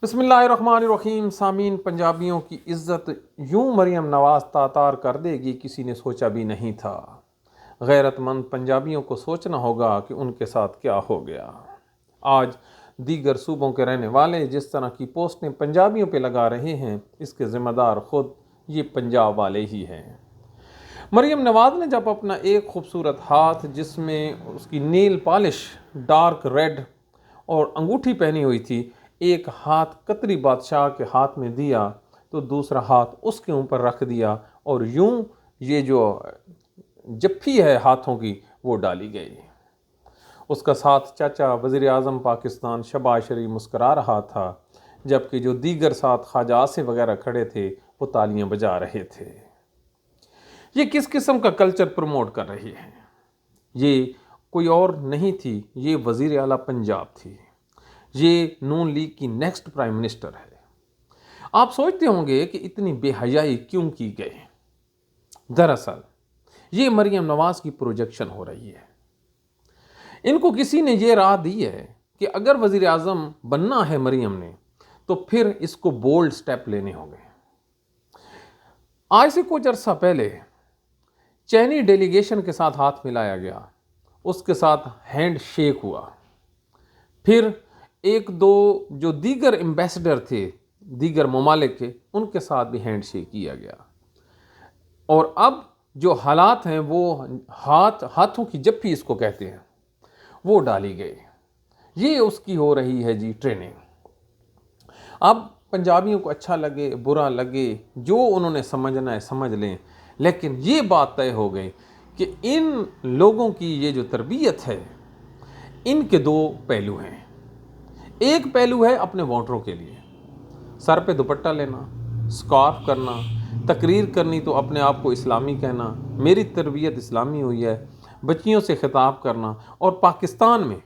بسم اللہ الرحمن الرحیم. سامعین، پنجابیوں کی عزت یوں مریم نواز تاتار کر دے گی کسی نے سوچا بھی نہیں تھا. غیرت مند پنجابیوں کو سوچنا ہوگا کہ ان کے ساتھ کیا ہو گیا. آج دیگر صوبوں کے رہنے والے جس طرح کی پوسٹیں پنجابیوں پہ لگا رہے ہیں، اس کے ذمہ دار خود یہ پنجاب والے ہی ہیں. مریم نواز نے جب اپنا ایک خوبصورت ہاتھ جس میں اس کی نیل پالش ڈارک ریڈ اور انگوٹھی پہنی ہوئی تھی، ایک ہاتھ قطری بادشاہ کے ہاتھ میں دیا تو دوسرا ہاتھ اس کے اوپر رکھ دیا اور یوں یہ جو جپھی ہے ہاتھوں کی وہ ڈالی گئی. اس کا ساتھ چاچا وزیر اعظم پاکستان شہباز شریف مسکرا رہا تھا، جبکہ جو دیگر ساتھ خواجہ آصف وغیرہ کھڑے تھے وہ تالیاں بجا رہے تھے. یہ کس قسم کا کلچر پروموٹ کر رہی ہے؟ یہ کوئی اور نہیں تھی، یہ وزیر اعلیٰ پنجاب تھی. یہ نون لیگ کی نیکسٹ پرائم منسٹر ہے. آپ سوچتے ہوں گے کہ اتنی بے حیائی کیوں کی گئی؟ دراصل یہ مریم نواز کی پروجیکشن ہو رہی ہے. ان کو کسی نے یہ راہ دی ہے کہ اگر وزیر اعظم بننا ہے مریم نے تو پھر اس کو بولڈ سٹیپ لینے ہوں گے. آج سے کچھ عرصہ پہلے چینی ڈیلیگیشن کے ساتھ ہاتھ ملایا گیا، اس کے ساتھ ہینڈ شیک ہوا. پھر ایک دو جو دیگر ایمبیسڈر تھے دیگر ممالک کے، ان کے ساتھ بھی ہینڈ شیک کیا گیا. اور اب جو حالات ہیں وہ ہاتھوں کی جپھی اس کو کہتے ہیں، وہ ڈالی گئی. یہ اس کی ہو رہی ہے جی ٹریننگ. اب پنجابیوں کو اچھا لگے برا لگے، جو انہوں نے سمجھنا ہے سمجھ لیں، لیکن یہ بات طے ہو گئی کہ ان لوگوں کی یہ جو تربیت ہے، ان کے دو پہلو ہیں. ایک پہلو ہے اپنے ووٹروں کے لیے، سر پہ دوپٹہ لینا، سکارف کرنا، تقریر کرنی تو اپنے آپ کو اسلامی کہنا، میری تربیت اسلامی ہوئی ہے، بچیوں سے خطاب کرنا، اور پاکستان میں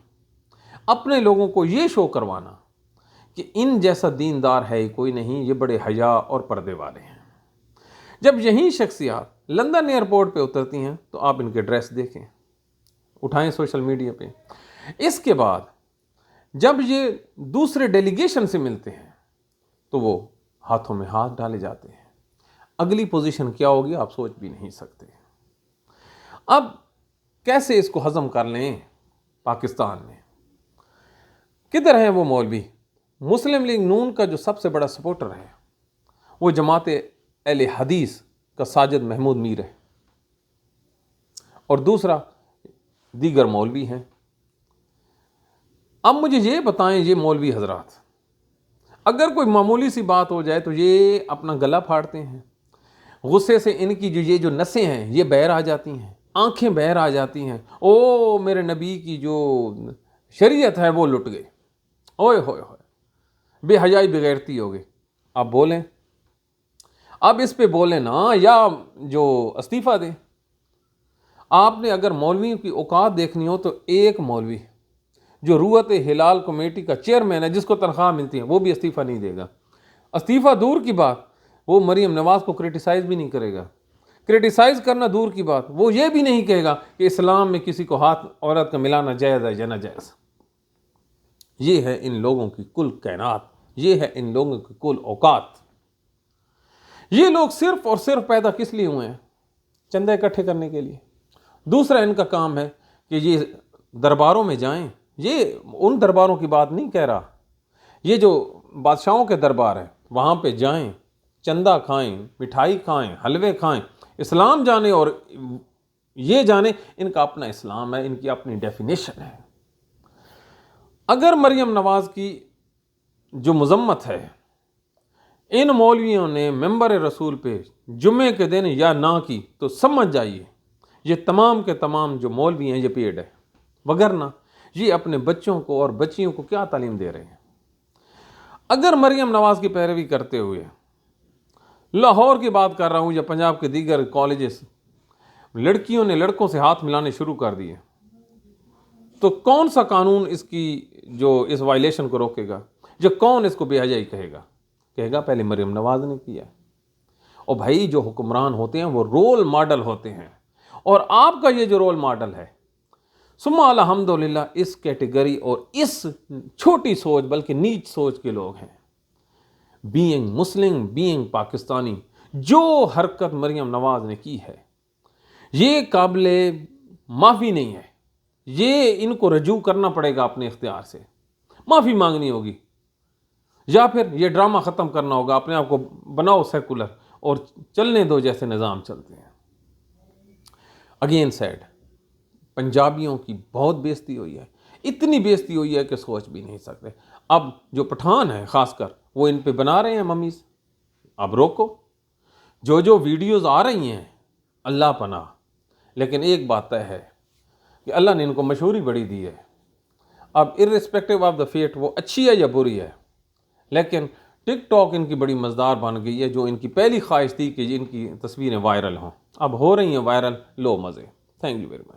اپنے لوگوں کو یہ شو کروانا کہ ان جیسا دیندار ہے کوئی نہیں، یہ بڑے حیا اور پردے والے ہیں. جب یہی شخصیات لندن ایئرپورٹ پہ اترتی ہیں تو آپ ان کے ڈریس دیکھیں، اٹھائیں سوشل میڈیا پہ. اس کے بعد جب یہ دوسرے ڈیلیگیشن سے ملتے ہیں تو وہ ہاتھوں میں ہاتھ ڈالے جاتے ہیں. اگلی پوزیشن کیا ہوگی آپ سوچ بھی نہیں سکتے. اب کیسے اس کو ہضم کر لیں؟ پاکستان میں کدھر ہیں وہ مولوی؟ مسلم لیگ نون کا جو سب سے بڑا سپورٹر ہے وہ جماعت اہل حدیث کا ساجد محمود میر ہے، اور دوسرا دیگر مولوی ہیں. اب مجھے یہ بتائیں، یہ مولوی حضرات اگر کوئی معمولی سی بات ہو جائے تو یہ اپنا گلا پھاڑتے ہیں. غصے سے ان کی یہ جو نسیں ہیں یہ بہر آ جاتی ہیں، آنکھیں بہر آ جاتی ہیں. او میرے نبی کی جو شریعت ہے وہ لٹ گئی. اوئے ہوئے ہوئے، بے حیائی بغیرتی ہو گئی. آپ بولیں، اب اس پہ بولیں نا، یا جو استعفیٰ دیں. آپ نے اگر مولویوں کی اوقات دیکھنی ہو تو ایک مولوی جو روحت ہلال کمیٹی کا چیئرمین ہے، جس کو تنخواہ ملتی ہے، وہ بھی استعفیٰ نہیں دے گا. استعفیٰ دور کی بات، وہ مریم نواز کو کرٹیسائز بھی نہیں کرے گا. کرٹیسائز کرنا دور کی بات، وہ یہ بھی نہیں کہے گا کہ اسلام میں کسی کو ہاتھ عورت کا ملانا جائز ہے یا ناجائز. یہ ہے ان لوگوں کی کل کائنات، یہ ہے ان لوگوں کی کل اوقات. یہ لوگ صرف اور صرف پیدا کس لیے ہوئے ہیں؟ چندہ اکٹھے کرنے کے لیے. دوسرا ان کا کام ہے کہ یہ درباروں میں جائیں. یہ ان درباروں کی بات نہیں کہہ رہا، یہ جو بادشاہوں کے دربار ہیں وہاں پہ جائیں، چندہ کھائیں، مٹھائی کھائیں، حلوے کھائیں، اسلام جانیں، اور یہ جانیں ان کا اپنا اسلام ہے، ان کی اپنی ڈیفینیشن ہے. اگر مریم نواز کی جو مذمت ہے ان مولویوں نے ممبر رسول پہ جمعے کے دن یا نہ کی تو سمجھ جائیے یہ تمام کے تمام جو مولوی ہیں یہ پیڑ ہے، وگرنہ یہ اپنے بچوں کو اور بچیوں کو کیا تعلیم دے رہے ہیں؟ اگر مریم نواز کی پیروی کرتے ہوئے لاہور کی بات کر رہا ہوں یا پنجاب کے دیگر کالجز لڑکیوں نے لڑکوں سے ہاتھ ملانے شروع کر دیے تو کون سا قانون اس کی جو اس وائلیشن کو روکے گا؟ جو کون اس کو بے حیائی کہے گا؟ کہے گا پہلے مریم نواز نے کیا. اور بھائی جو حکمران ہوتے ہیں وہ رول ماڈل ہوتے ہیں، اور آپ کا یہ جو رول ماڈل ہے ثم الحمدللہ اس کیٹیگری اور اس چھوٹی سوچ بلکہ نیچ سوچ کے لوگ ہیں. بینگ مسلم، بینگ پاکستانی، جو حرکت مریم نواز نے کی ہے یہ قابل معافی نہیں ہے. یہ ان کو رجوع کرنا پڑے گا اپنے اختیار سے، معافی مانگنی ہوگی، یا پھر یہ ڈرامہ ختم کرنا ہوگا. اپنے آپ کو بناؤ سیکولر اور چلنے دو جیسے نظام چلتے ہیں. اگین سیڈ، پنجابیوں کی بہت بےزتی ہوئی ہے، اتنی بےزتی ہوئی ہے کہ سوچ بھی نہیں سکتے. اب جو پٹھان ہیں خاص کر وہ ان پہ بنا رہے ہیں ممیز. اب روکو، جو ویڈیوز آ رہی ہیں اللہ پناہ. لیکن ایک بات طے ہے کہ اللہ نے ان کو مشہوری بڑی دی ہے. اب ارسپیکٹو آف دا فیٹ وہ اچھی ہے یا بری ہے، لیکن ٹک ٹاک ان کی بڑی مزدار بن گئی ہے. جو ان کی پہلی خواہش تھی کہ ان کی تصویریں وائرل ہوں، اب ہو رہی ہیں وائرل. لو مزے. Thank you very much.